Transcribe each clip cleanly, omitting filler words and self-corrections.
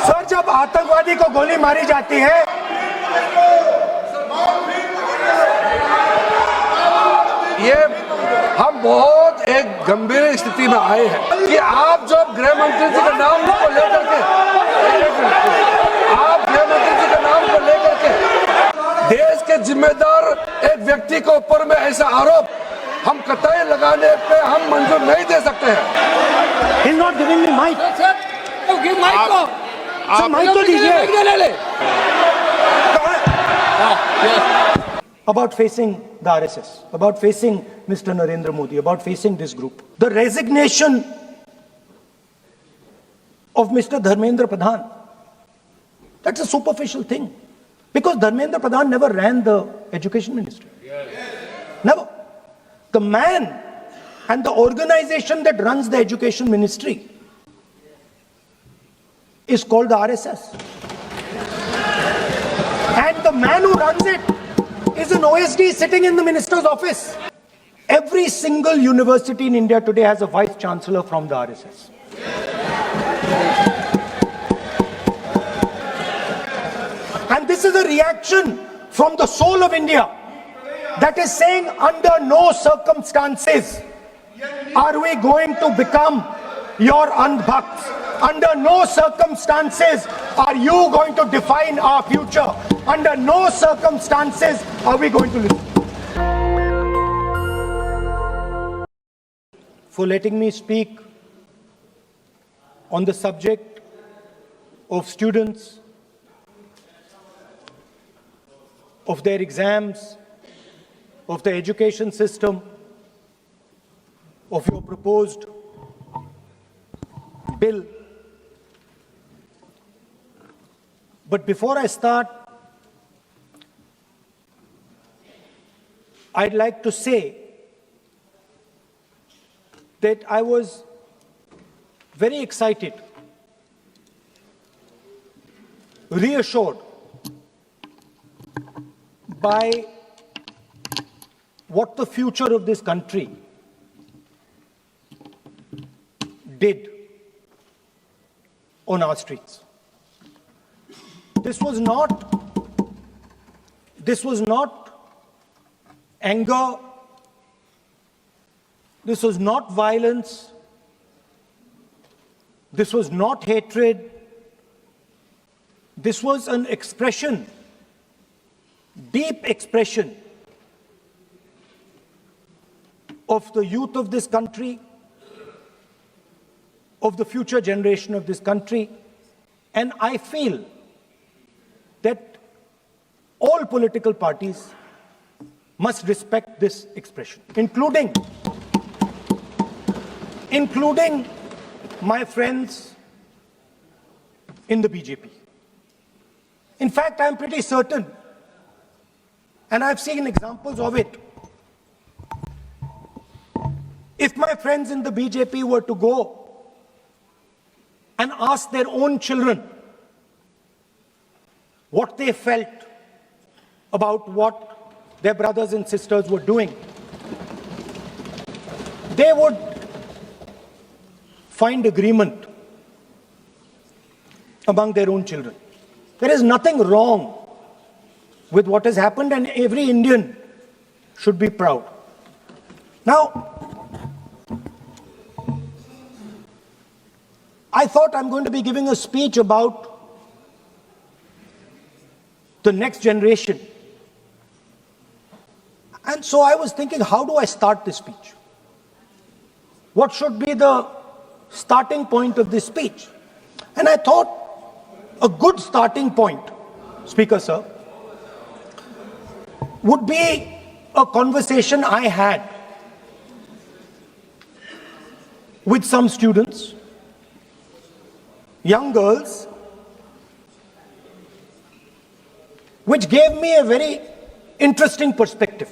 Sir, जब आतंकवादी को गोली मारी जाती है, ये हम बहुत एक गंभीर स्थिति में आए हैं कि आप जो गृह मंत्री जी के नाम को लेकर के देश के जिम्मेदार एक व्यक्ति के ऊपर में ऐसा आरोप हम कतई लगाने पे हम मंजूर नहीं दे सकते हैं। He's not giving me mic. Sir, mic तो दीजिए। About facing the RSS, about facing Mr. Narendra Modi, about facing this group. The resignation of Mr. Dharmendra Pradhan, that's a superficial thing. Because Dharmendra Pradhan never ran the education ministry. Never. The man and the organization that runs the education ministry is called the RSS. And the man who runs it is an OSD sitting in the minister's office. Every single university in India today has a vice chancellor from the RSS. And this is a reaction from the soul of India that is saying, under no circumstances are we going to become your Andhbhakts. Under no circumstances are you going to define our future. Under no circumstances are we going to listen. For letting me speak on the subject of students, of their exams, of the education system, of your proposed bill. But before I start, I'd like to say that I was very excited, reassured by what the future of this country did on our streets. This was not anger, this was not violence, this was not hatred, this was an expression, deep expression of the youth of this country, of the future generation of this country. And I feel that all political parties must respect this expression, including my friends in the BJP. In fact, I'm pretty certain, and I've seen examples of it, if my friends in the BJP were to go and ask their own children what they felt about what their brothers and sisters were doing, they would find agreement among their own children. There is nothing wrong with what has happened, and every Indian should be proud. Now, I thought I'm going to be giving a speech about the next generation. And so I was thinking, how do I start this speech? What should be the starting point of this speech? And I thought a good starting point, Speaker Sir, would be a conversation I had with some students, young girls, which gave me a very interesting perspective.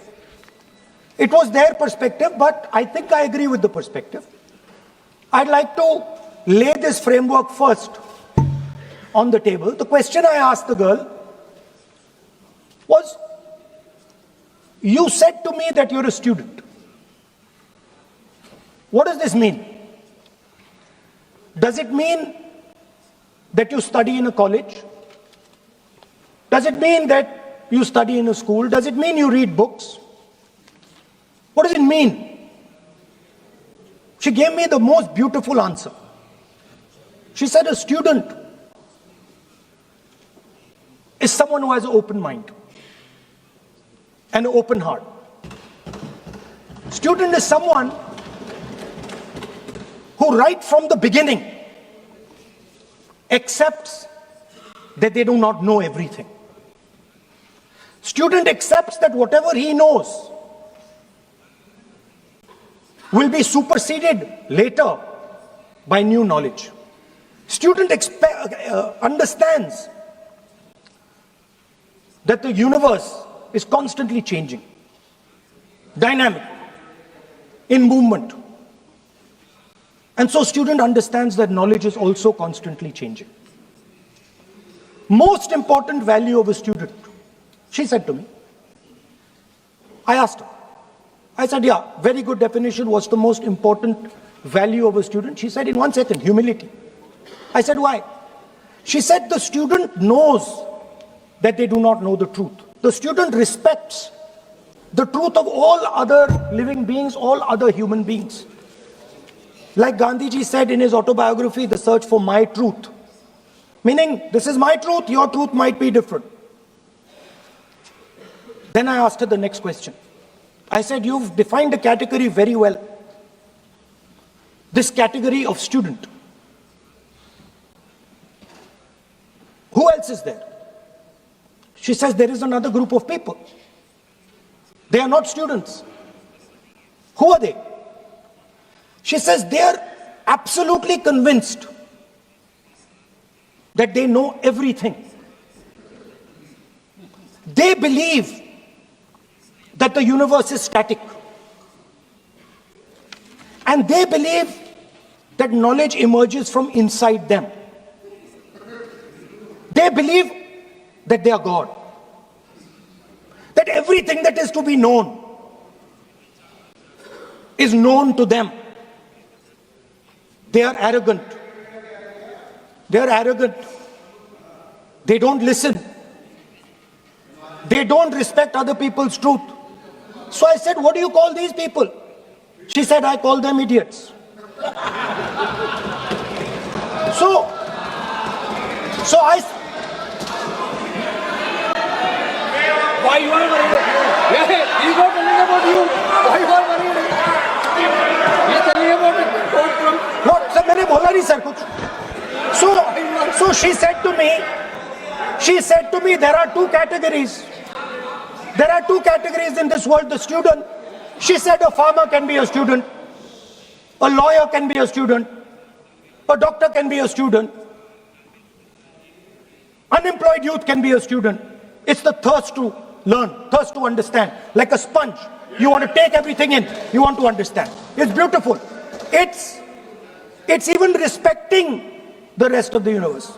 It was their perspective, but I think I agree with the perspective. I'd like to lay this framework first on the table. The question I asked the girl was, you said to me that you're a student. What does this mean? Does it mean that you study in a college? Does it mean that you study in a school? Does it mean you read books? What does it mean? She gave me the most beautiful answer. She said a student is someone who has an open mind and an open heart. Student is someone who right from the beginning accepts that they do not know everything. Student accepts that whatever he knows will be superseded later by new knowledge. Student understands that the universe is constantly changing, dynamic, in movement. And so student understands that knowledge is also constantly changing. Most important value of a student, she said to me. I asked her. I said, yeah, very good definition. What's the most important value of a student? She said in 1 second, humility. I said, why? She said the student knows that they do not know the truth. The student respects the truth of all other living beings, all other human beings. Like Gandhiji said in his autobiography, The Search for My Truth. Meaning, this is my truth, your truth might be different. Then I asked her the next question. I said, you've defined a category very well. This category of student. Who else is there? She says there is another group of people. They are not students. Who are they? She says they are absolutely convinced that they know everything. They believe that the universe is static. And they believe that knowledge emerges from inside them. They believe that they are God. That everything that is to be known is known to them. They are arrogant. They are arrogant. They don't listen. They don't respect other people's truth. So I said, what do you call these people? She said, I call them idiots. So I... Why you are worried? Yeah, he's not telling about you. Why you are worried? He's telling about it. What? Sir, मैंने बोला नहीं sir कुछ. So she said to me, there are two categories. There are two categories in this world. The student, she said a farmer can be a student, a lawyer can be a student, a doctor can be a student, unemployed youth can be a student. It's the thirst to learn, thirst to understand. Like a sponge. You want to take everything in. You want to understand. It's beautiful. It's even respecting the rest of the universe.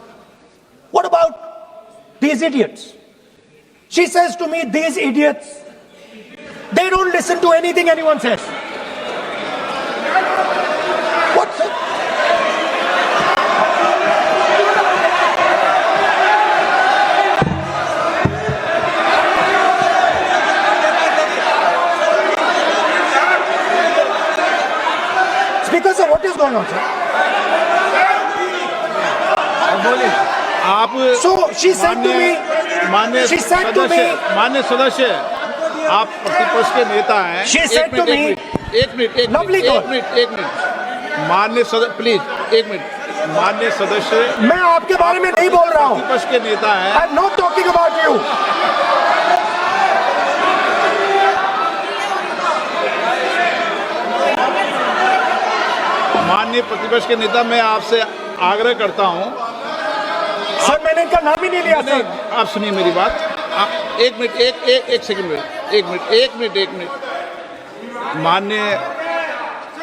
What about these idiots? She says to me, these idiots, they don't listen to anything anyone says. What's it? Speaker sir, what is going on, sir? So she said to me, मान्य सदस्य आप प्रतिपक्ष के नेता हैं. she said to me, एक minute मान्य सदस्य प्लीज एक मिनट. मान्य सदस्य मैं आपके बारे में नहीं बोल रहा हूँ. प्रतिपक्ष के नेता हैं. I'm not talking about you. माननीय प्रतिपक्ष के नेता, मैं आपसे आग्रह करता हूं. सर मैंने इनका नाम ही नहीं लिया सर. आप सुनिए मेरी बात. एक मिनट एक सेकंड में एक मिनट. माननीय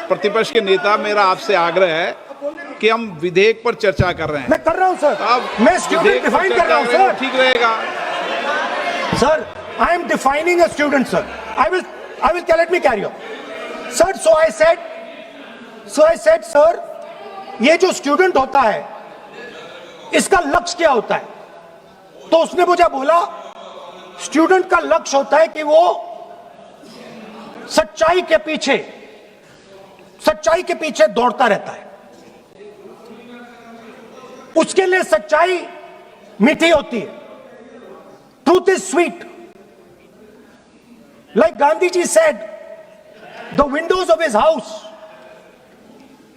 प्रतिपक्ष के नेता, मेरा आपसे आग्रह है कि हम विधेयक पर चर्चा कर रहे हैं. मैं कर रहा हूं सर. मैं स्टूडेंट डिफाइन कर रहा हूं सर. ठीक रहेगा sir. I am defining a student, sir. I will let me carry on. Sir, so I said, sir, ये जो स्टूडेंट होता है, इसका लक्ष्य क्या होता है? तो उसने मुझे बोला स्टूडेंट का लक्ष्य होता है कि वो सच्चाई के पीछे दौड़ता रहता है। उसके लिए सच्चाई मीठी होती है। Truth is sweet. Like Gandhi ji said, the windows of his house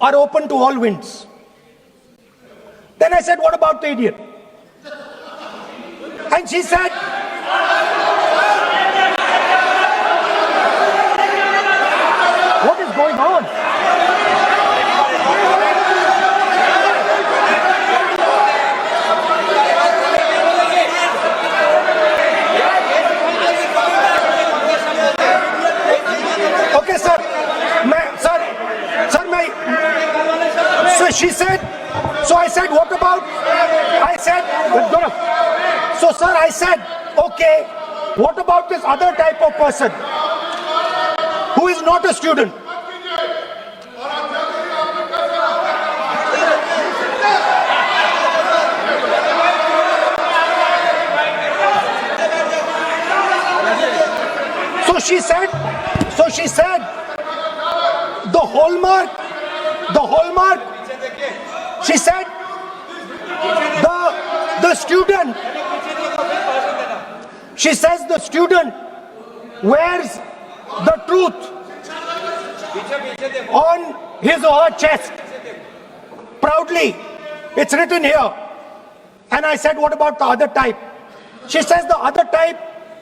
are open to all winds. Then I said, what about the idiot? And she said, what is going on? Okay, sir. So she said, so I said, what about, I said, so sir, I said, okay, what about this other type of person who is not a student? So she said, the hallmark, she said, the student, she says the student wears the truth on his or her chest proudly. It's written here. And I said, what about the other type? She says the other type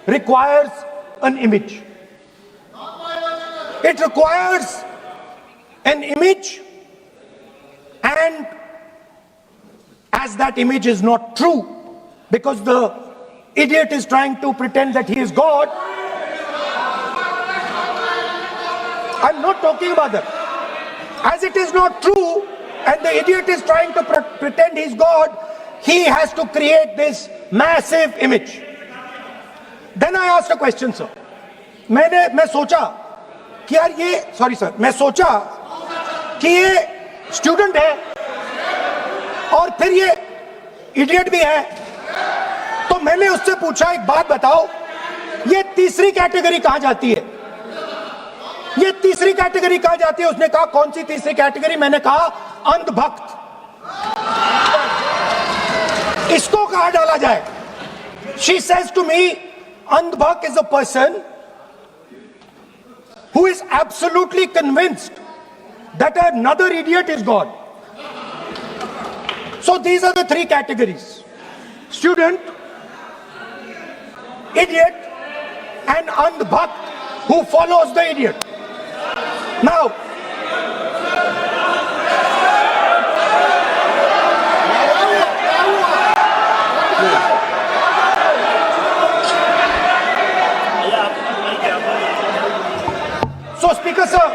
requires an image. It requires an image, and as that image is not true, because the idiot is trying to pretend that he is God. I'm not talking about that. As it is not true, and the idiot is trying to pretend he's God, he has to create this massive image. Then I asked a question, sir. मैं सोचा कि यार ये, sorry sir, मैं सोचा कि ये student है और फिर ये इडियट भी है, तो मैंने उससे पूछा, एक बात बताओ, ये तीसरी कैटेगरी कहां जाती है? ये तीसरी कैटेगरी कहां जाती है? उसने कहा, कौन सी तीसरी कैटेगरी? मैंने कहा, अंधभक्त। इसको कहां डाला जाए? She says to me, अंधभक्त is a person who is absolutely convinced that another idiot is God. So these are the three categories: student, idiot, and andhbhakt who follows the idiot. Now, so Speaker sir,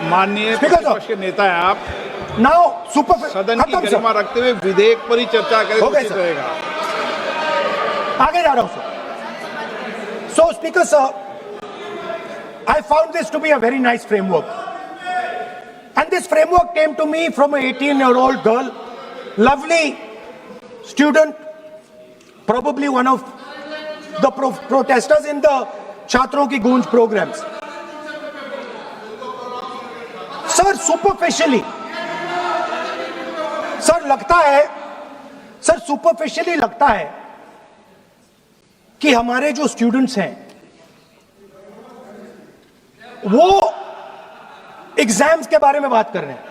माननीय प्रतिपक्ष के नेता है आप। now super सदन की गरिमा रखते हुए विधेयक पर ही चर्चा करें तो उचित रहेगा। आगे जा रहा हूं sir. So Speaker sir, I found this to be a very nice framework, and this framework came to me from an 18-year-old girl, lovely student, probably one of the protesters in the छात्रों की गूंज programs. Sir superficially, sir लगता है, sir superficially लगता है कि हमारे जो स्टूडेंट्स हैं वो एग्जाम्स के बारे में बात कर रहे हैं,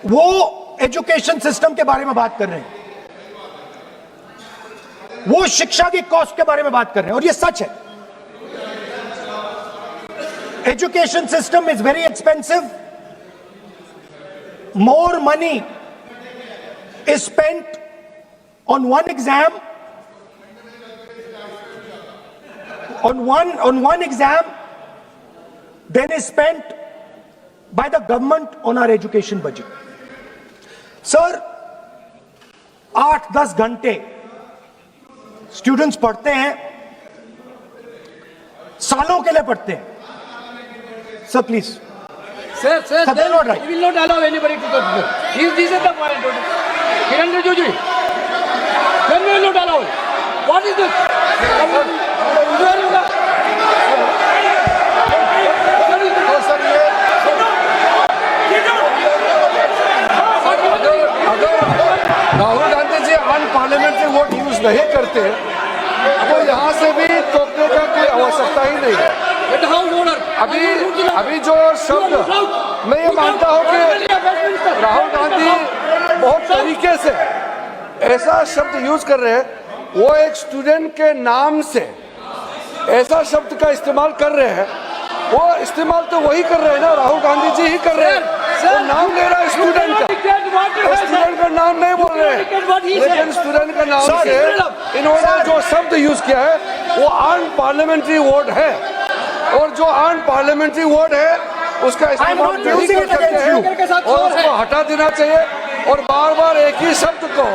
वो एजुकेशन सिस्टम के बारे में बात कर रहे हैं, वो शिक्षा की कॉस्ट के बारे में बात कर रहे हैं, और ये सच है। Education system is very expensive. More money is spent on one exam, on one exam, than is spent by the government on our education budget. Sir, 8-10 घंटे स्टूडेंट्स पढ़ते हैं, सालों के लिए पढ़ते हैं। Sir please. Sir, Sir, they are not right. we will not allow anybody to touch this. This is the point. Kiran Rijiju, then we will not allow it. What is this? अगर राहुल गांधी जी अन parliamentary vote use नहीं करते तो यहाँ से भी टोकने का कोई आवश्यकता ही नहीं है। अभी जो शब्द मैं ये मानता हूँ कि राहुल गांधी बहुत तरीके से ऐसा शब्द यूज कर रहे हैं, वो एक स्टूडेंट के नाम से ऐसा शब्द का इस्तेमाल कर रहे हैं। वो इस्तेमाल तो वही कर रहे हैं ना, राहुल गांधी जी ही कर रहे हैं। वो नाम ले रहा है स्टूडेंट का, स्टूडेंट का नाम नहीं बोल रहे हैं, लेकिन स्टूडेंट का नाम से इन्होंने जो शब्द यूज किया है वो अनपार्लियामेंट्री वर्ड है, और जो अनपार्लियामेंट्री वर्ड है उसका इस्तेमाल नहीं कर सकते हैं और उसको हटा देना चाहिए। और बार बार एक ही शब्द को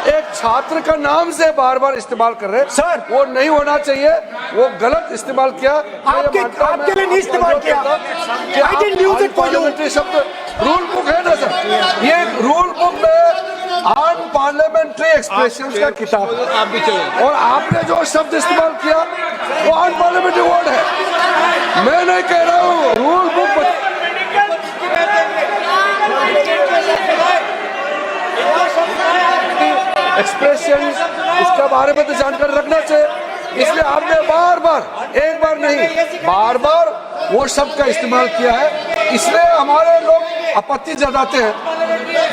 एक छात्र का नाम से बार बार इस्तेमाल कर रहे हैं सर, वो नहीं होना चाहिए, वो गलत इस्तेमाल किया। आपके लिए नहीं इस्तेमाल किया। I didn't use it for you. शब्द रूल बुक है ना सर, ये रूल बुक में अनपार्लियामेंट्री एक्सप्रेशन का किताब है। आप भी चले। और आपने जो शब्द इस्तेमाल किया वो अनपार्लियामेंट्री वर्ड है। मैं नहीं कह रहा हूँ, रूल बुक एक्सप्रेशन इसके बारे में तो जानकारी रखना चाहिए, इसलिए आपने बार बार, एक बार नहीं बार बार वो शब्द का इस्तेमाल किया है, इसलिए हमारे लोग आपत्ति जताते हैं।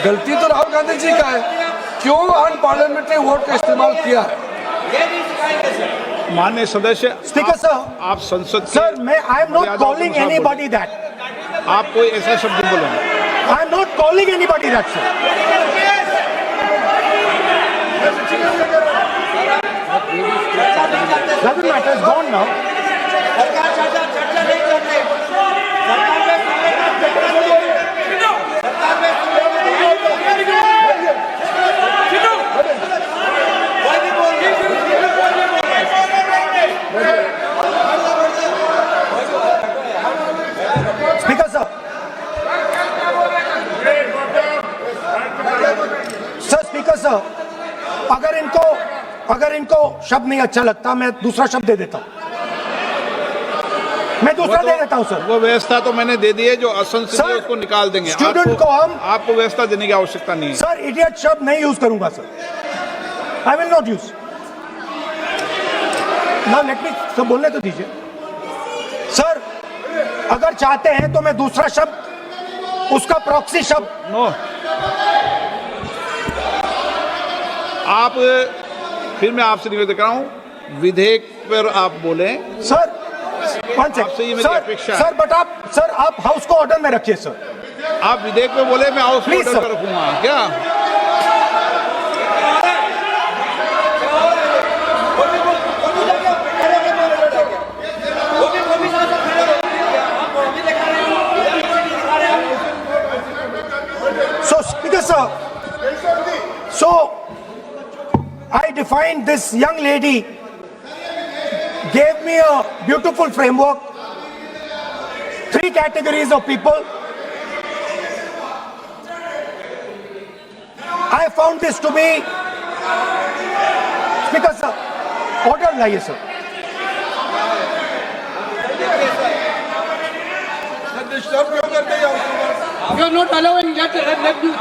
गलती तो राहुल गांधी जी का है, क्यों अनपार्लियामेंट्री वोट का इस्तेमाल किया है। माननीय सदस्य, स्पीकर सर, आप संसद सर मैं I am not calling anybody that. आप कोई ऐसा शब्द बोले, I am not calling anybody that sir. Doesn't matter, it's gone now. Speaker sir. Sir, Speaker sir, अगर इनको शब्द नहीं अच्छा लगता मैं दूसरा शब्द दे देता हूं, मैं दूसरा दे देता हूं सर। वो व्यवस्था तो मैंने दे दी है, जो असंसदीय है उसको निकाल देंगे। स्टूडेंट को हम आपको व्यवस्था देने की आवश्यकता नहीं है सर। इडियट शब्द नहीं यूज करूंगा sir, I will not use. ना लेट मी सब बोलने तो दीजिए सर। अगर चाहते हैं तो मैं दूसरा शब्द, उसका प्रॉक्सी शब्द। नो, आप फिर मैं आपसे निवेदन कर रहा हूं, विधेयक पर आप बोले सर। आपसे ये मेरी अपेक्षा है। सर बट आप सर आप हाउस को ऑर्डर में रखिए सर। आप विधेयक पे बोले, मैं हाउस Please, ऑर्डर sir. पर रखूंगा क्या? So Speaker sir, so I defined this young lady, gave me a beautiful framework, 3 categories of people. I found this to be, Speaker sir, order लाइए sir. You are not allowing that. Let me speak.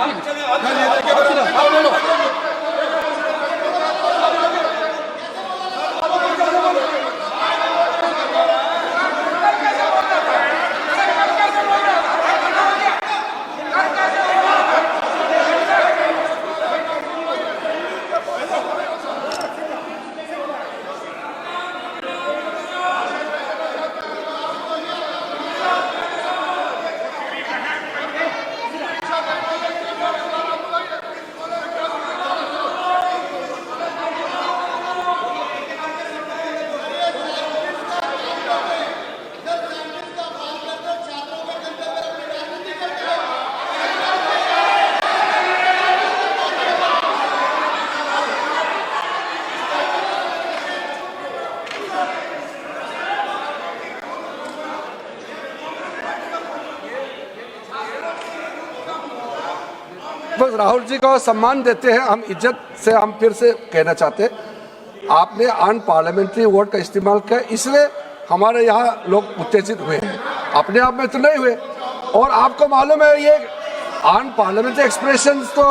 बस राहुल जी को सम्मान देते हैं, हम इज्जत से हम फिर से कहना चाहते हैं आपने अनपार्लियामेंट्री वर्ड का इस्तेमाल किया, इसलिए हमारे यहाँ लोग उत्तेजित हुए हैं, अपने आप में तो नहीं हुए। और आपको मालूम है ये अनपार्लियामेंट्री एक्सप्रेशंस तो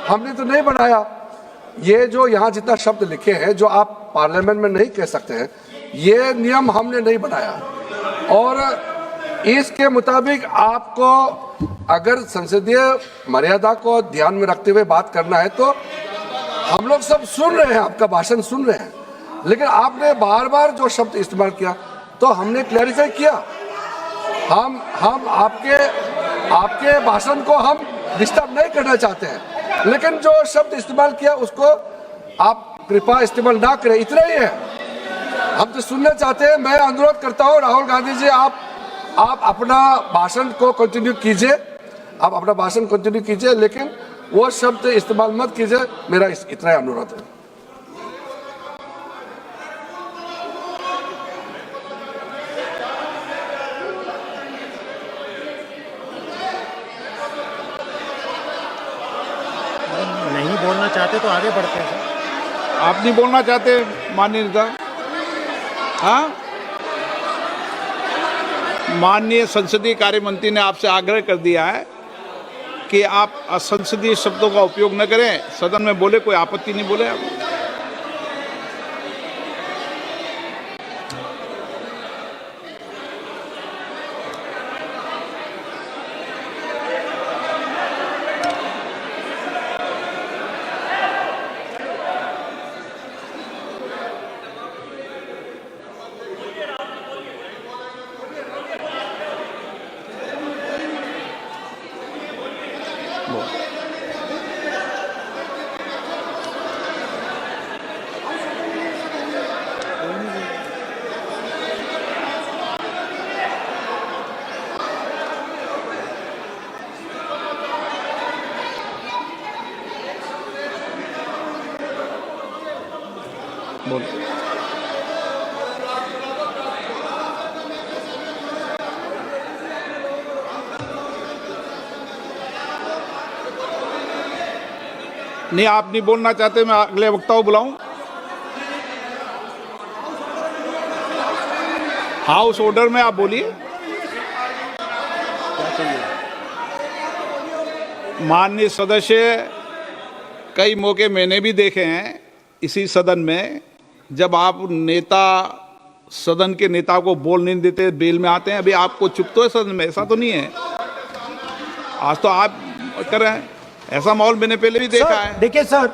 हमने तो नहीं बनाया, ये जो यहाँ जितना शब्द लिखे हैं जो आप पार्लियामेंट में नहीं कह सकते हैं, ये नियम हमने नहीं बनाया। और इसके मुताबिक आपको अगर संसदीय मर्यादा को ध्यान में रखते हुए बात करना है तो हम लोग सब सुन रहे हैं, आपका भाषण सुन रहे हैं, लेकिन आपने बार बार जो शब्द इस्तेमाल किया तो हमने क्लैरिफाई किया। हम आपके भाषण को हम डिस्टर्ब नहीं करना चाहते हैं, लेकिन जो शब्द इस्तेमाल किया उसको आप कृपया इस्तेमाल ना करें, इतना ही है। हम तो सुनना चाहते हैं। मैं अनुरोध करता हूँ राहुल गांधी जी, आप अपना भाषण को कंटिन्यू कीजिए, आप अपना भाषण कंटिन्यू कीजिए, लेकिन वो शब्द इस्तेमाल मत कीजिए, मेरा इतना ही अनुरोध है। नहीं बोलना चाहते तो आगे बढ़ते हैं सर। आप नहीं बोलना चाहते माननीय नेता? हाँ, माननीय संसदीय कार्य मंत्री ने आपसे आग्रह कर दिया है कि आप असंसदीय शब्दों का उपयोग न करें, सदन में बोले, कोई आपत्ति नहीं बोले आप। बोल। नहीं, आप नहीं बोलना चाहते, मैं अगले वक्ता को बुलाऊं? हाउस ऑर्डर में आप बोलिए। माननीय सदस्य, कई मौके मैंने भी देखे हैं इसी सदन में, जब आप नेता सदन के नेता को बोल नहीं देते, बेल में आते हैं। अभी आपको चुप तो है सदन में, ऐसा तो नहीं है। आज तो आप कर रहे हैं, ऐसा माहौल मैंने पहले भी देखा है। देखिए sir,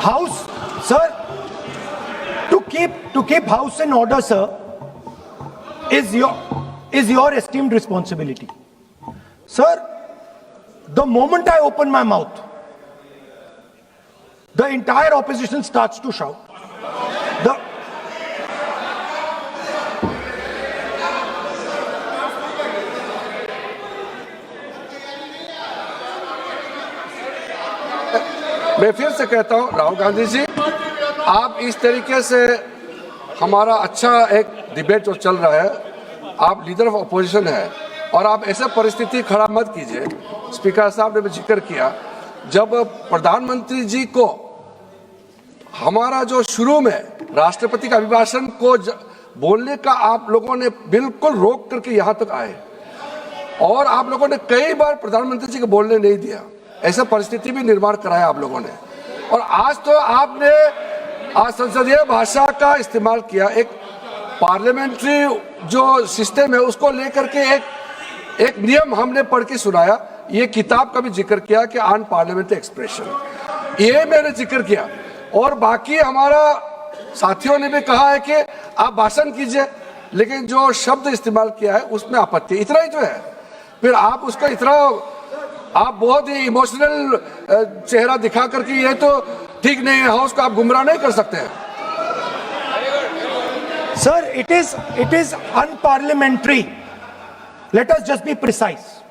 House, sir, to keep house in order, sir, is your esteemed responsibility. Sir, the moment I open my mouth, the entire opposition starts to shout. मैं फिर से कहता हूं राहुल गांधी जी, आप इस तरीके से हमारा अच्छा एक डिबेट जो चल रहा है, आप लीडर ऑफ अपोजिशन है और आप ऐसे परिस्थिति खड़ा मत कीजिए। स्पीकर साहब ने भी जिक्र किया, जब प्रधानमंत्री जी को हमारा जो शुरू में राष्ट्रपति का अभिभाषण को बोलने का आप लोगों ने बिल्कुल रोक करके यहाँ तक आए और आप लोगों ने कई बार प्रधानमंत्री जी को बोलने नहीं दिया, ऐसा परिस्थिति भी निर्माण कराया आप लोगों ने। और आज तो आपने संसदीय भाषा का इस्तेमाल किया, एक पार्लियामेंट्री जो सिस्टम है उसको लेकर के एक नियम हमने पढ़ के सुनाया। ये किताब का भी जिक्र किया कि अनपार्लियामेंट्री एक्सप्रेशन, ये मैंने जिक्र किया। और बाकी हमारा साथियों ने भी कहा है कि आप भाषण कीजिए, लेकिन जो शब्द इस्तेमाल किया है उसमें आपत्ति, इतना ही तो है। फिर आप उसको इतना आप बहुत ही इमोशनल चेहरा दिखा करके ये तो ठीक नहीं है, हाउस को आप गुमराह नहीं कर सकते हैं। Sir, it is unparliamentary. Let us just be precise.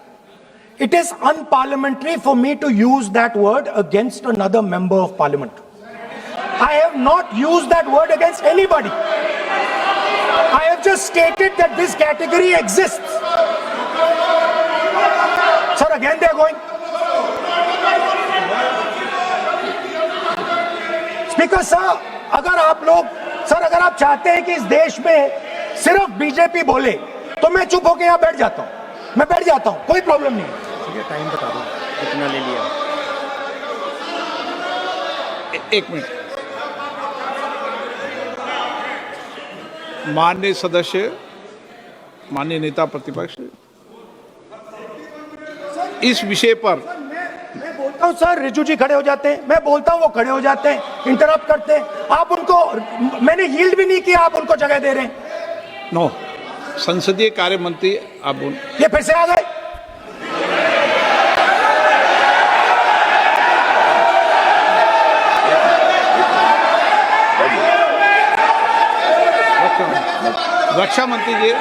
It is unparliamentary for me to use that word against another member of parliament. I have not used that word against anybody. I have just stated that this category exists. Sir, again they are going. Speaker sir, अगर आप लोग sir अगर आप चाहते हैं कि इस देश में सिर्फ बीजेपी बोले तो मैं चुप होकर यहां बैठ जाता हूं, मैं बैठ जाता हूं, कोई प्रॉब्लम नहीं है। ठीक है, टाइम बता दो कितना ले लिया। एक मिनट। माननीय सदस्य, माननीय नेता प्रतिपक्ष, इस विषय पर मैं बोलता हूं सर, रिजू जी खड़े हो जाते हैं, मैं बोलता हूं वो खड़े हो जाते हैं, इंटरप्ट करते हैं। आप उनको, मैंने यील्ड भी नहीं किया, आप उनको जगह दे रहे हैं। नो, संसदीय कार्य मंत्री आप बोल। ये फिर से आ गए। रक्षा मंत्री जी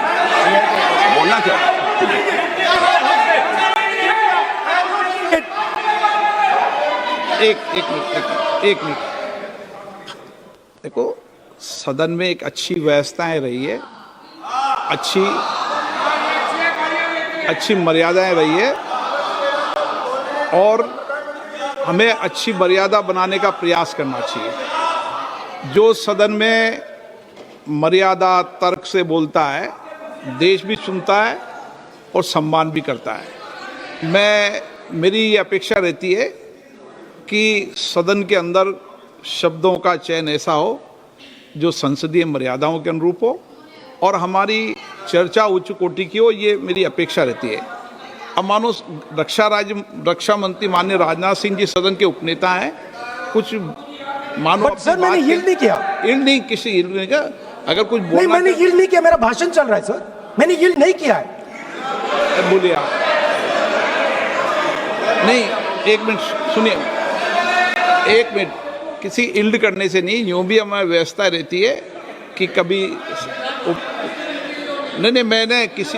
बोलना क्या? एक मिनट। देखो, सदन में एक अच्छी व्यवस्थाएं रही है, अच्छी मर्यादाएं रही है और हमें अच्छी मर्यादा बनाने का प्रयास करना चाहिए। जो सदन में मर्यादा तर्क से बोलता है, देश भी सुनता है और सम्मान भी करता है। मेरी ये अपेक्षा रहती है कि सदन के अंदर शब्दों का चयन ऐसा हो जो संसदीय मर्यादाओं के अनुरूप हो और हमारी चर्चा उच्च कोटि की हो, ये मेरी अपेक्षा रहती है। अब मानो रक्षा मंत्री माननीय राजनाथ सिंह जी सदन के उपनेता हैं, कुछ मानो सर मैंने यील्ड नहीं किया। यील्ड नहीं, किसी यील्ड नहीं किया। अगर कुछ बोलना नहीं, मैंने यील्ड नहीं किया, मेरा भाषण चल रहा है सर, मैंने यील्ड नहीं किया है। बोलिए आप। नहीं, एक मिनट सुनिए, एक मिनट। किसी इल्ड करने से नहीं, यूं भी हमारी व्यवस्था रहती है कि कभी नहीं, मैंने किसी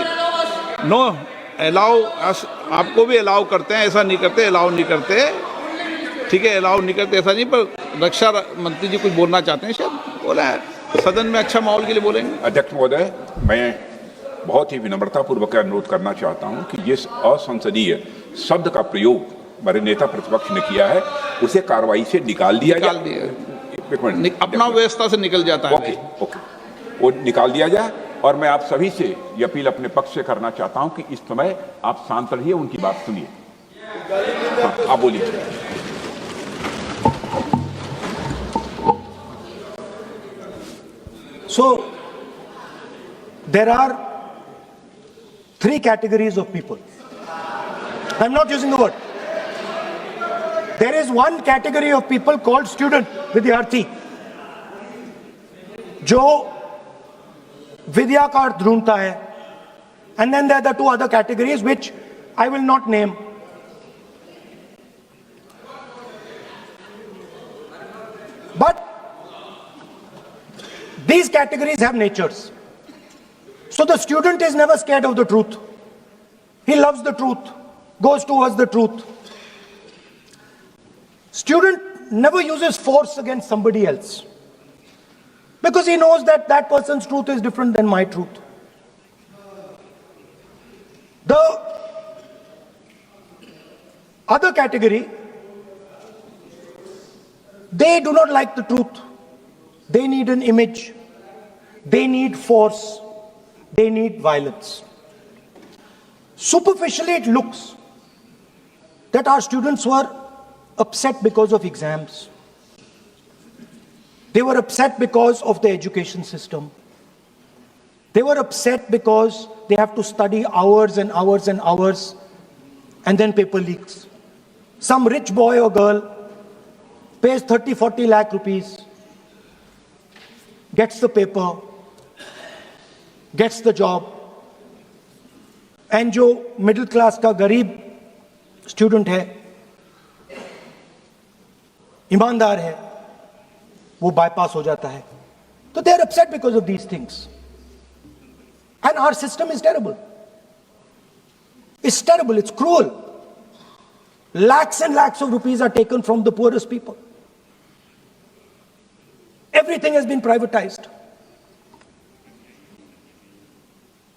नो अलाउ, आपको भी अलाउ करते हैं, ऐसा नहीं करते, अलाउ नहीं करते, ठीक है, अलाउ नहीं करते ऐसा नहीं। पर रक्षा मंत्री जी कुछ बोलना चाहते हैं, शायद बोला है, सदन में अच्छा माहौल के लिए बोलेंगे। अध्यक्ष महोदय, मैं बहुत ही विनम्रतापूर्वक अनुरोध करना चाहता हूं कि जिस असंसदीय शब्द का प्रयोग हमारे नेता प्रतिपक्ष ने किया है उसे कार्रवाई से निकाल दिया जाए। अपना व्यवस्था से निकल जाता है। ओके, वो निकाल दिया जाए। और मैं आप सभी से ये अपील अपने पक्ष से करना चाहता हूं कि इस समय आप शांत रहिए, उनकी बात सुनिए। हाँ, आप बोलिए। So, there are 3 categories of people. I'm not using the word. There is one category of people called student, विद्यार्थी, जो विद्या का अर्थ ढूंढता है. And then there are the 2 other categories which I will not name. But these categories have natures. So the student is never scared of the truth. He loves the truth, goes towards the truth. Student never uses force against somebody else because he knows that that person's truth is different than my truth. The other category, they do not like the truth. They need an image. They need force. They need violence. Superficially, it looks that our students were upset because of exams. They were upset because of the education system. They were upset because they have to study hours and hours and hours, and then paper leaks. Some rich boy or girl pays 30-40 lakh rupees, gets the paper, gets the job, and जो middle class का गरीब student है, ईमानदार है, वो bypass हो जाता है. तो they are upset because of these things. And our system is terrible. It's terrible, it's cruel. Lakhs and lakhs of rupees are taken from the poorest people. Everything has been privatized.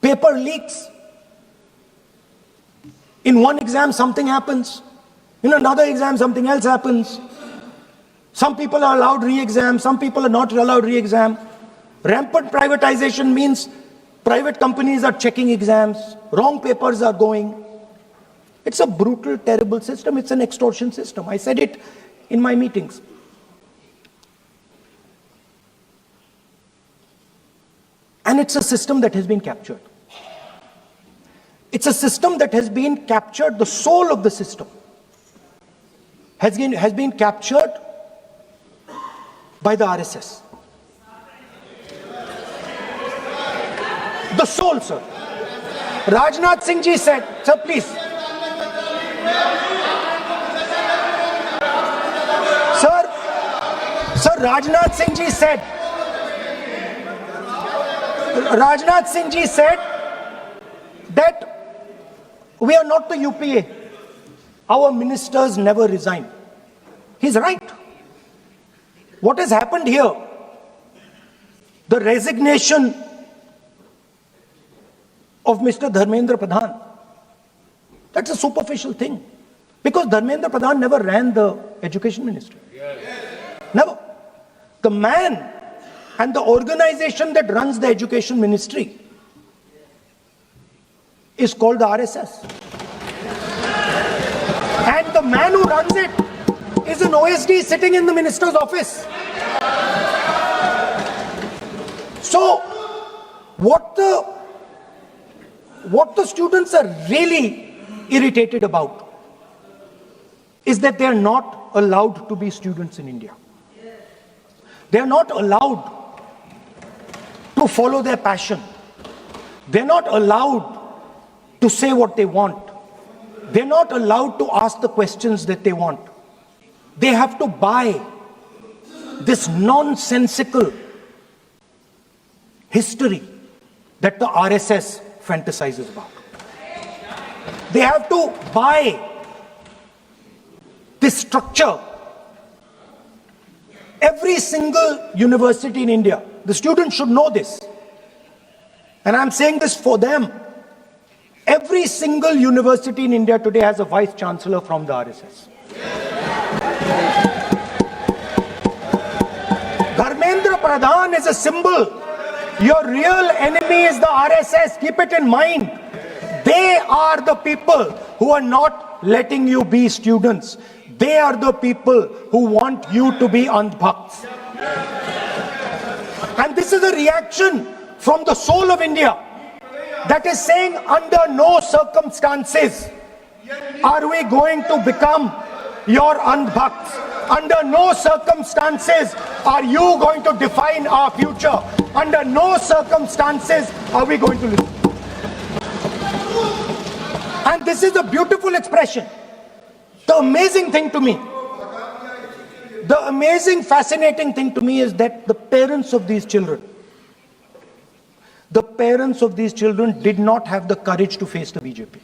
Paper leaks. In one exam, something happens. In another exam, something else happens. Some people are allowed re-exam, some people are not allowed re-exam. Rampant privatization means private companies are checking exams, wrong papers are going. It's a brutal, terrible system. It's an extortion system. I said it in my meetings. And it's a system that has been captured. It's a system that has been captured, the soul of the system has been captured by the RSS. The soul, sir. Rajnath Singh ji said, sir, please. Sir, Rajnath Singh ji said, that we are not the UPA. Our ministers never resign. He's right. What has happened here? The resignation of Mr. Dharmendra Pradhan. That's a superficial thing. Because Dharmendra Pradhan never ran the education ministry. Never. The man and the organization that runs the education ministry is called the RSS. And the man who runs it is an OSD sitting in the minister's office. So, what the students are really irritated about is that they are not allowed to be students in India. They are not allowed to follow their passion. They are not allowed to say what they want. They're not allowed to ask the questions that they want. They have to buy this nonsensical history that the RSS fantasizes about. They have to buy this structure. Every single university in India, the students should know this, and I'm saying this for them. Every single university in India today has a vice chancellor from the RSS. Dharmendra Pradhan is a symbol. Your real enemy is the RSS. Keep it in mind. They are the people who are not letting you be students. They are the people who want you to be andhbhakts. And this is a reaction from the soul of India that is saying, under no circumstances are we going to become your andhbhakts. Under no circumstances are you going to define our future. Under no circumstances are we going to listen. And this is a beautiful expression. The amazing thing to me, the amazing, fascinating thing to me is that the parents of these children did not have the courage to face the BJP.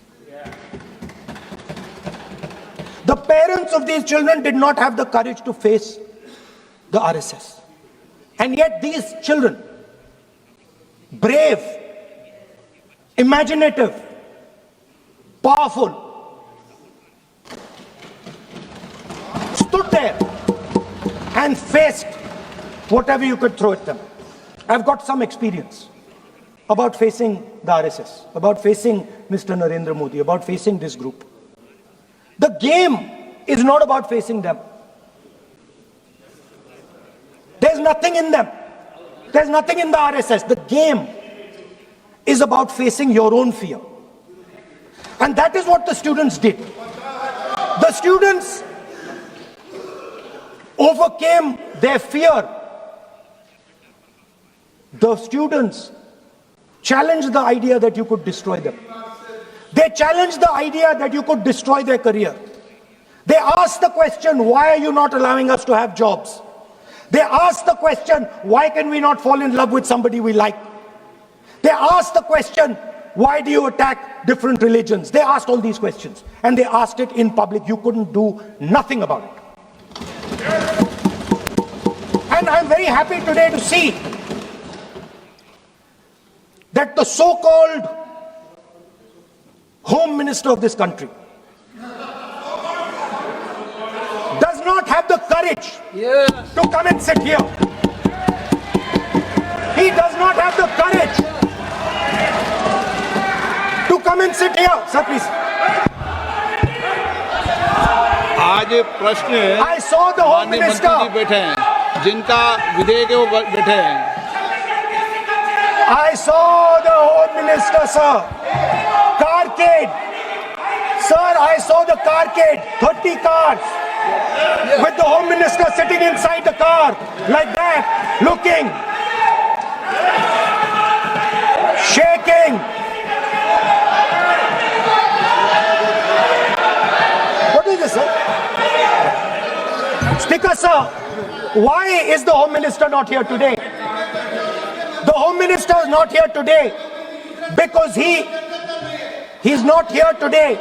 The parents of these children did not have the courage to face the RSS. And yet these children, brave, imaginative, powerful, stood there and faced whatever you could throw at them. I've got some experience about facing the RSS, about facing Mr. Narendra Modi, about facing this group. The game is not about facing them. There's nothing in them. There's nothing in the RSS. The game is about facing your own fear. And that is what the students did. The students overcame their fear. The students challenged the idea that you could destroy them. They challenged the idea that you could destroy their career. They asked the question, why are you not allowing us to have jobs? They asked the question, why can we not fall in love with somebody we like? They asked the question, why do you attack different religions? They asked all these questions, and they asked it in public. You couldn't do nothing about it. And I'm very happy today to see that the so-called Home Minister of this country does not have the courage to come and sit here. He does not have the courage to come and sit here. Sir, please. आज प्रश्न I saw the Home माननीय मंत्री जी Minister. बैठे हैं, जिनका विधेयक है वो बैठे हैं। I saw the Home Minister, sir. Carcade. Sir, I saw the carcade. 30 cars. With the Home Minister sitting inside the car. Like that. Looking. Shaking. What is this, sir? Speaker, sir. Why is the Home Minister not here today? The Home Minister is not here today because he's not here today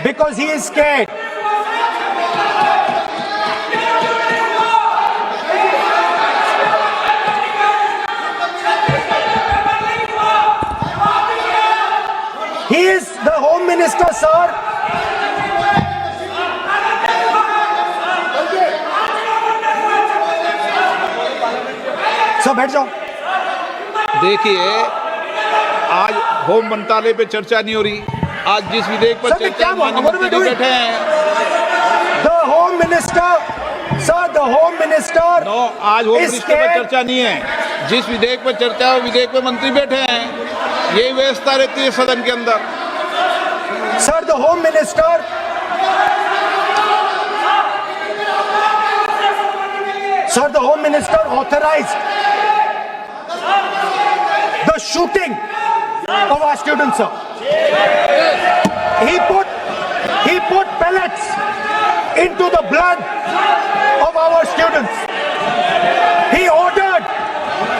because he is scared. He is the Home Minister, sir. Sir बैठ जाओ। देखिए, आज home मंत्रालय पे चर्चा नहीं हो रही। आज जिस विधेयक पर Sir, चर्चा क्या माननीय what are we मंत्री जी doing? बैठे हैं। The Home Minister, sir, the Home Minister no, आज होम is मिनिस्टर पर scared. चर्चा नहीं है। जिस विधेयक पर चर्चा है वो विधेयक पे मंत्री बैठे हैं। यही व्यवस्था रहती है सदन के अंदर। Sir, the Home Minister. Sir, the Home Minister authorized the shooting of our students, sir. He put pellets into the blood of our students. He ordered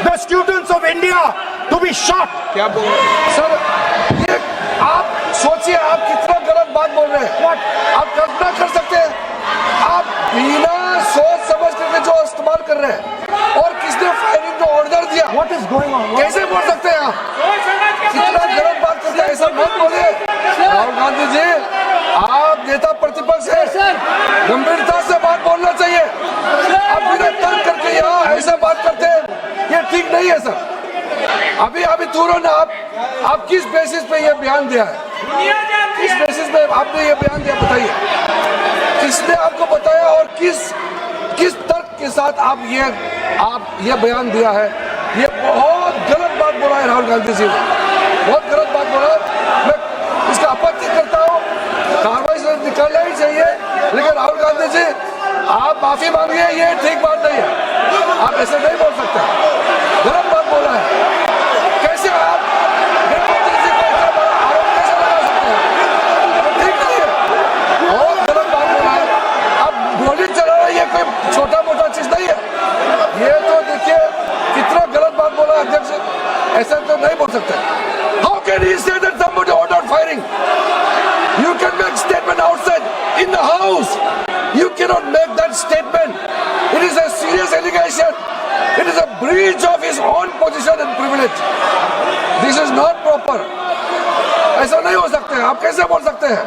the students of India to be shot. क्या बोल रहे हैं? Sir, ये आप सोचिए, आप कितना गलत बात बोल रहे हैं। आप कल्पना कर सकते हैं, आप बिना सोच समझ करके जो इस्तेमाल कर रहे हैं, और किसने फायरिंग का ऑर्डर दिया, What is going on? कैसे बोल सकते हैं आप? कितना गलत बात करते हैं, ऐसा मत बोलिए। राहुल गांधी जी, आप नेता प्रतिपक्ष हैं, गंभीरता से बात बोलना चाहिए। आप बिना तर्क करके यहाँ ऐसा बात करते हैं, ये ठीक नहीं है सर। अभी तुरंत आप किस बेसिस पे ये बयान दिया है? किस बेसिस पे आपने ये बयान दिया, बताइए। किसने आपको बताया और किस तर्क के साथ आप ये बयान दिया है? ये बहुत गलत बात बोला है राहुल गांधी जी ने, बहुत गलत बात बोला। मैं इसका आपत्ति करता हूँ, कार्रवाई से निकालना ही चाहिए, लेकिन राहुल गांधी जी आप माफी मांगिए, ये ठीक बात नहीं है। आप ऐसे नहीं बोल सकते, गलत बात बोला है। कैसे आप गृहमंत्री जी को इतना बड़ा आरोप कैसे लगा सकते हैं? ठीक नहीं है, बहुत गलत बात बोला है। आप गोली चलाना ये कोई छोटा मोटा चीज नहीं है। ये तो देखिए कितना गलत बात बोला अध्यक्ष, ऐसा तो नहीं बोल सकते। How can he say that somebody ordered firing? You can make statement outside in the house. You cannot make that statement. It is a serious allegation. It is a breach of his own position and privilege. This is not proper. ऐसा नहीं हो सकते हैं, आप कैसे बोल सकते हैं?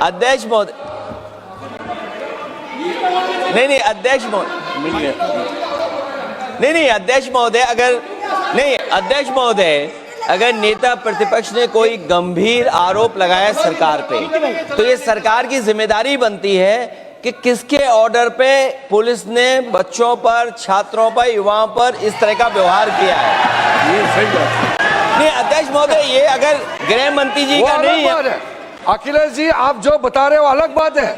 अध्यक्ष महोदय, नहीं अध्यक्ष महोदय, नहीं अध्यक्ष महोदय, अध्यक्ष महोदय, अगर नेता प्रतिपक्ष ने कोई गंभीर आरोप लगाया सरकार पे, तो ये सरकार की जिम्मेदारी बनती है कि किसके ऑर्डर पे पुलिस ने बच्चों पर, छात्रों पर, युवाओं पर इस तरह का व्यवहार किया है। ये सही बात है। नहीं अध्यक्ष महोदय, ये अगर गृह मंत्री जी का नहीं है। अखिलेश जी, आप जो बता रहे हो अलग बात है।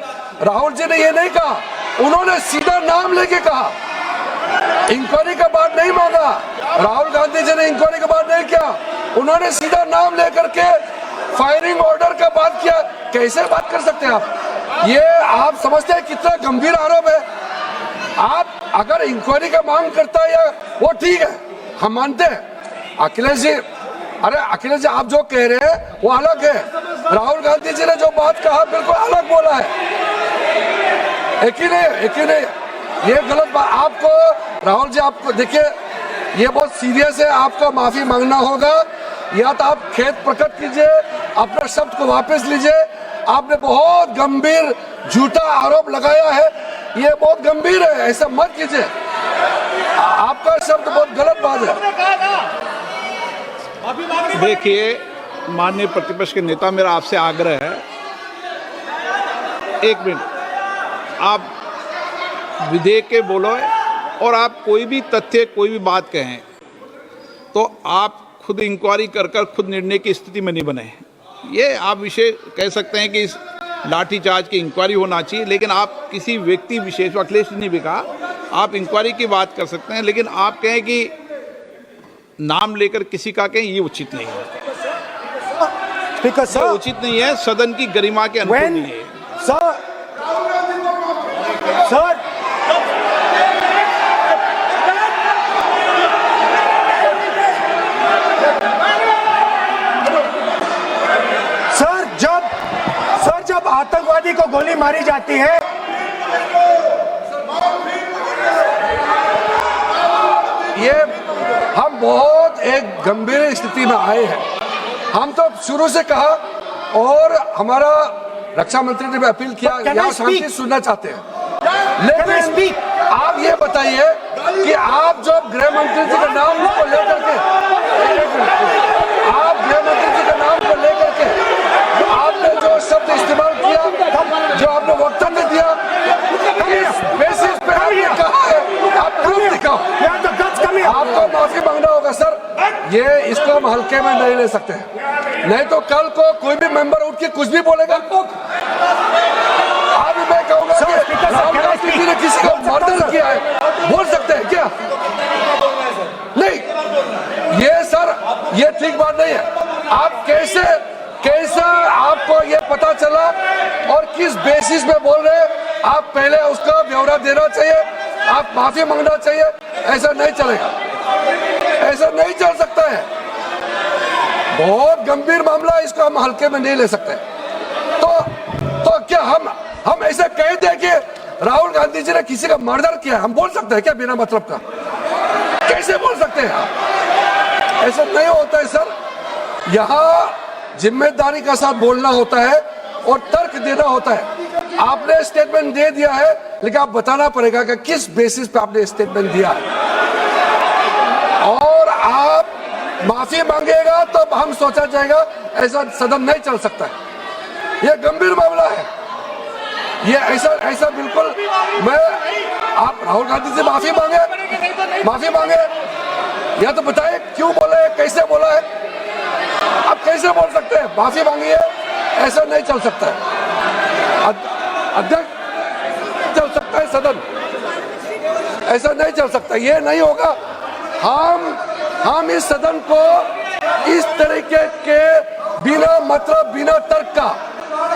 राहुल जी ने ये नहीं कहा, उन्होंने सीधा नाम लेके कहा, इंक्वायरी का बात नहीं मांगा। राहुल गांधी जी ने इंक्वायरी का बात नहीं किया, उन्होंने सीधा नाम लेकर के फायरिंग ऑर्डर का बात किया। कैसे बात कर सकते हैं आप? ये आप समझते हैं कितना गंभीर आरोप है? आप अगर इंक्वायरी का मांग करता है या वो ठीक है, हम मानते हैं। अखिलेश जी, अरे अखिलेश जी, आप जो कह रहे हैं वो अलग है। राहुल गांधी जी ने जो बात कहा बिल्कुल अलग बोला है। एक ही नहीं, ये गलत बात। आपको राहुल जी, आपको देखिए, ये बहुत सीरियस है, आपको माफी मांगना होगा, या तो आप खेद प्रकट कीजिए, अपना शब्द को वापस लीजिए। आपने बहुत गंभीर झूठा आरोप लगाया है, ये बहुत गंभीर है, ऐसा मत कीजिए। आपका शब्द बहुत गलत बात है। देखिए माननीय प्रतिपक्ष के नेता, मेरा आपसे आग्रह है, एक मिनट, आप विधेयक के बोलो और आप कोई भी तथ्य, कोई भी बात कहें तो आप खुद इंक्वायरी कर खुद निर्णय की स्थिति में नहीं बने। ये आप विषय कह सकते हैं कि इस लाठीचार्ज की इंक्वायरी होना चाहिए, लेकिन आप किसी व्यक्ति विशेष, अखिलेश ने भी कहा, आप इंक्वायरी की बात कर सकते हैं, लेकिन आप कहें कि नाम लेकर किसी का कहें, ये उचित नहीं है। Speaker, ये उचित नहीं है, सदन की गरिमा के अनुकूल नहीं है। Sir, जब आतंकवादी को गोली मारी जाती है, ये हम बहुत एक गंभीर स्थिति में आए हैं। हम तो शुरू से कहा, और हमारा रक्षा मंत्री ने भी अपील किया, यहाँ शांति सुनना चाहते हैं। लेकिन आप ये बताइए कि आप जो गृह मंत्री जी के नाम को लेकर के, आप गृह मंत्री जी के नाम को लेकर के आपने जो शब्द इस्तेमाल किया, जो आपने वक्तव्य दिया, इस बेसिस पे आपने कहा है, आप प्रूफ दिखाओ। आपको माफी मांगना होगा सर, ये इसको हम हल्के में नहीं ले सकते, नहीं तो कल को कोई भी मेंबर उठ के कुछ भी बोलेगा। आज मैं कहूँगा कि राहुल गांधी जी ने किसी को मर्डर किया है, बोल सकते हैं क्या? नहीं, ये सर, ये ठीक बात नहीं है। आप कैसा आपको ये पता चला और किस बेसिस पे बोल रहे हैं? आप पहले उसका ब्यौरा देना चाहिए, आप माफी मांगना चाहिए। ऐसा नहीं चलेगा, ऐसा नहीं चल सकता है। बहुत गंभीर मामला है, इसको हम हल्के में नहीं ले सकते। तो क्या हम ऐसे कह दें कि राहुल गांधी जी ने किसी का मर्डर किया, हम बोल सकते हैं क्या बिना मतलब का? कैसे बोल सकते हैं आप? ऐसा नहीं होता है सर। यहाँ जिम्मेदारी का साथ बोलना होता है और तर्क देना होता है। आपने स्टेटमेंट दे दिया है, लेकिन आप बताना पड़ेगा कि किस बेसिस पे आपने स्टेटमेंट दिया है, और आप माफी मांगेगा तो हम सोचा जाएगा। ऐसा सदन नहीं चल सकता है, यह गंभीर मामला है। ये ऐसा बिल्कुल, मैं आप राहुल गांधी से माफी मांगे, या तो बताए क्यों बोले, कैसे बोला है। आप कैसे बोल सकते हैं? माफी मांगिए, ऐसा नहीं चल सकता है। अध्यक्ष चल सकता है सदन, ऐसा नहीं चल सकता, ये नहीं होगा। हम इस सदन को इस तरीके के बिना मतलब, बिना तर्क का,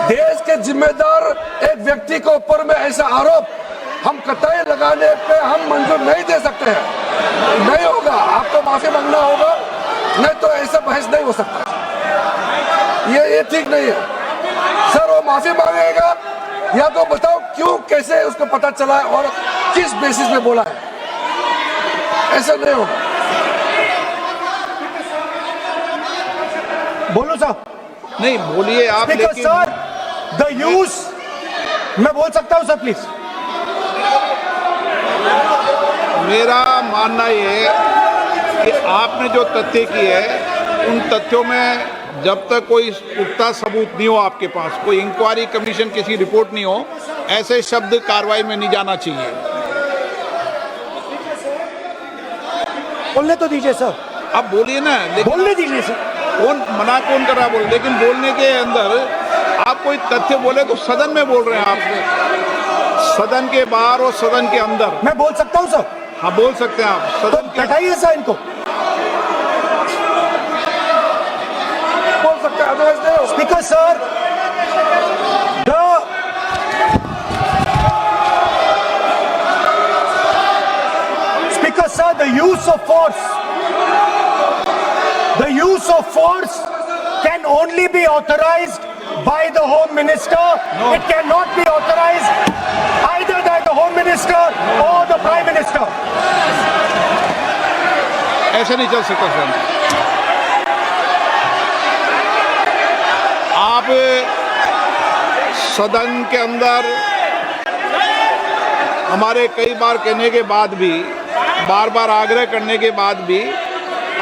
देश के जिम्मेदार एक व्यक्ति के ऊपर में ऐसा आरोप हम कतई लगाने पे हम मंजूर नहीं दे सकते हैं। नहीं होगा, आपको माफी मांगना होगा, नहीं तो ऐसा बहस नहीं हो सकता। ये ठीक नहीं है सर। वो माफी मांगेगा, या तो बताओ क्यों, कैसे उसको पता चला है और किस बेसिस पे बोला है। ऐसा नहीं होगा। बोलो सर। नहीं बोलिए आप, स्पीकर लेकिन सर, द यूज, मैं बोल सकता हूं सर प्लीज? मेरा मानना ये है कि आपने जो तथ्य किए हैं उन तथ्यों में जब तक कोई पुख्ता सबूत नहीं हो, आपके पास कोई इंक्वायरी कमीशन किसी रिपोर्ट नहीं हो, ऐसे शब्द कार्रवाई में नहीं जाना चाहिए। बोलने तो दीजिए सर, आप बोलिए ना, लेकिन बोलने दीजिए सर। कौन मना कौन कर रहा है बोल, लेकिन बोलने के अंदर आप कोई तथ्य बोले तो सदन में बोल रहे हैं आप, सदन के बाहर और सदन के अंदर। मैं बोल सकता हूं सर? हाँ बोल सकते हैं आप, तो सदन के बैठाइए सर इनको। बोल सकते हैं, अदरवाइज नहीं होगा। Speaker sir, Speaker sir, the use of force can only be authorized by the Home Minister. No. It cannot be authorized either by the Home Minister or the Prime Minister. ऐसे नहीं चल सकता sir. आप सदन के अंदर हमारे कई बार कहने के बाद भी, बार बार आग्रह करने के बाद भी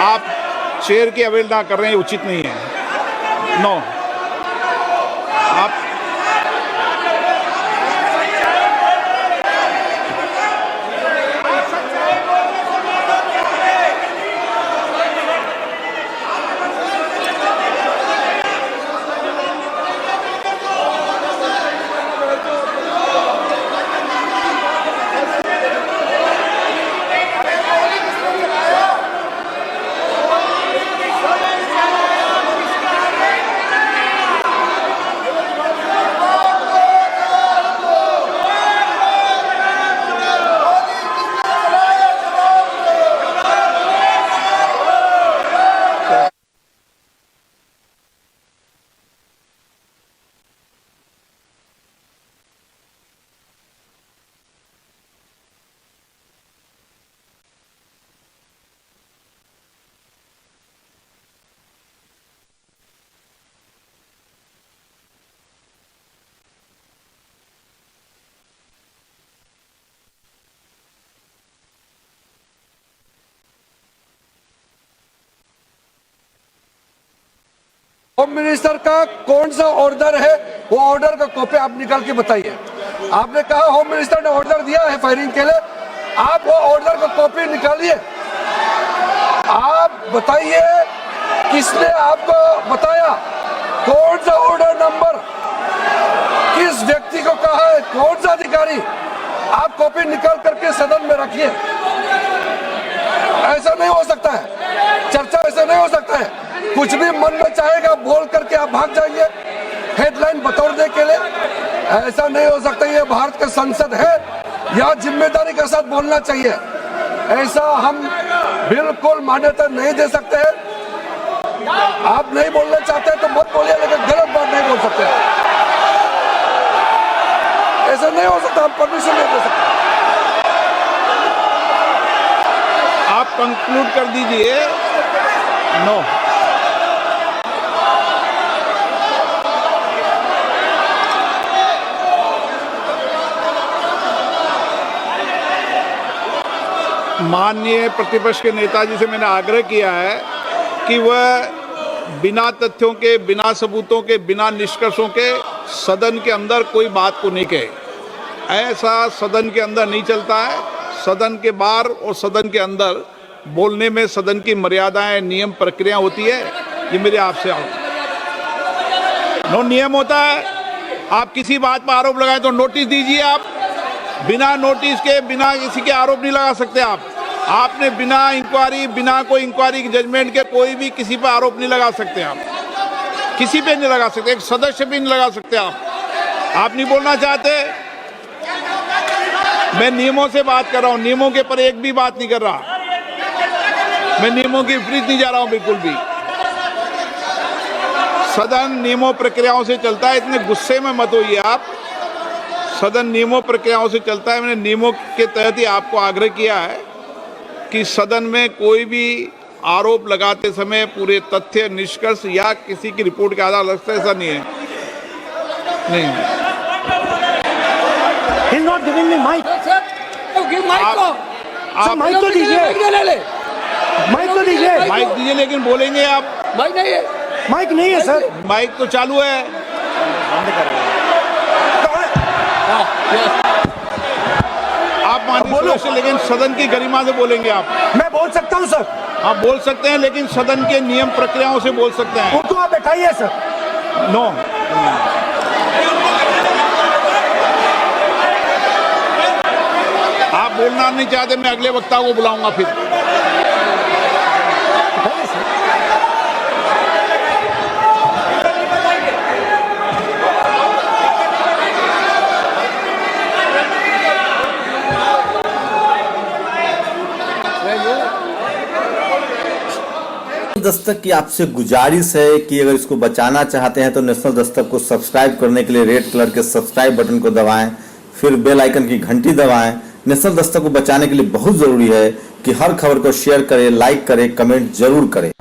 आप चेयर की अवहेलना कर रहे हैं, उचित नहीं है। नो, आप होम मिनिस्टर का कौन सा ऑर्डर है, वो ऑर्डर का कॉपी आप निकाल के बताइए। आपने कहा होम मिनिस्टर ने ऑर्डर दिया है फायरिंग के लिए, आप वो ऑर्डर का कॉपी निकालिए। आप बताइए किसने आपको बताया, कौन सा ऑर्डर नंबर, किस व्यक्ति को कहा है, कौन सा अधिकारी। आप कॉपी निकाल करके सदन में रखिए। ऐसा नहीं हो सकता है, चर्चा ऐसा नहीं हो सकता है। कुछ भी मन में चाहेगा बोल करके आप भाग जाएंगे हेडलाइन बतौरने के लिए। ऐसा नहीं हो सकता। ये भारत का संसद है, यहाँ जिम्मेदारी के साथ बोलना चाहिए। ऐसा हम बिल्कुल मान्यता नहीं दे सकते हैं। आप नहीं बोलना चाहते तो मत बोलिए, लेकिन गलत बात नहीं बोल सकते। ऐसा नहीं हो सकता, हम परमिशन नहीं दे सकते। आप कंक्लूड कर दीजिए। नो, माननीय प्रतिपक्ष के नेताजी से मैंने आग्रह किया है कि वह बिना तथ्यों के, बिना सबूतों के, बिना निष्कर्षों के सदन के अंदर कोई बात को नहीं कहे। ऐसा सदन के अंदर नहीं चलता है। सदन के बाहर और सदन के अंदर बोलने में सदन की मर्यादाएं, नियम, प्रक्रिया होती है। ये मेरे आपसे नो नियम होता है। आप किसी बात पर आरोप लगाए तो नोटिस दीजिए। आप बिना नोटिस के, बिना किसी के आरोप नहीं लगा सकते। आपने बिना इंक्वायरी, बिना कोई इंक्वायरी की जजमेंट के कोई भी किसी पर आरोप नहीं लगा सकते। आप किसी पे नहीं लगा सकते, एक सदस्य भी नहीं लगा सकते। आप नहीं बोलना चाहते, मैं नियमों से बात कर रहा हूं, नियमों के पर एक भी बात नहीं कर रहा। मैं नियमों के विपरीत नहीं जा रहा हूं बिल्कुल भी। सदन नियमों प्रक्रियाओं से चलता है, इतने गुस्से में मत होइए आप। सदन नियमों प्रक्रियाओं से चलता है। मैंने नियमों के तहत ही आपको आग्रह किया है कि सदन में कोई भी आरोप लगाते समय पूरे तथ्य, निष्कर्ष या किसी की रिपोर्ट के आधार लगता है, ऐसा नहीं है। नहीं, He's not giving me mic. Give mic को सर माइक तो दीजिए, ले ले माइक तो दीजिए। माइक दीजिए, लेकिन बोलेंगे आप। माइक नहीं है माइक नहीं है सर। माइक तो चालू है। आप माननीय सदस्य, लेकिन सदन की गरिमा से बोलेंगे आप। मैं बोल सकता हूँ सर। आप बोल सकते हैं, लेकिन सदन के नियम प्रक्रियाओं से बोल सकते हैं। उनको आप बैठाइए सर। नो, आप बोलना नहीं चाहते, मैं अगले वक्ता को बुलाऊंगा फिर। दस्तक की आपसे गुजारिश है कि अगर इसको बचाना चाहते हैं तो नेशनल दस्तक को सब्सक्राइब करने के लिए रेड कलर के सब्सक्राइब बटन को दबाएं, फिर बेल आइकन की घंटी दबाएं। नेशनल दस्तक को बचाने के लिए बहुत जरूरी है कि हर खबर को शेयर करें, लाइक करें, कमेंट जरूर करें।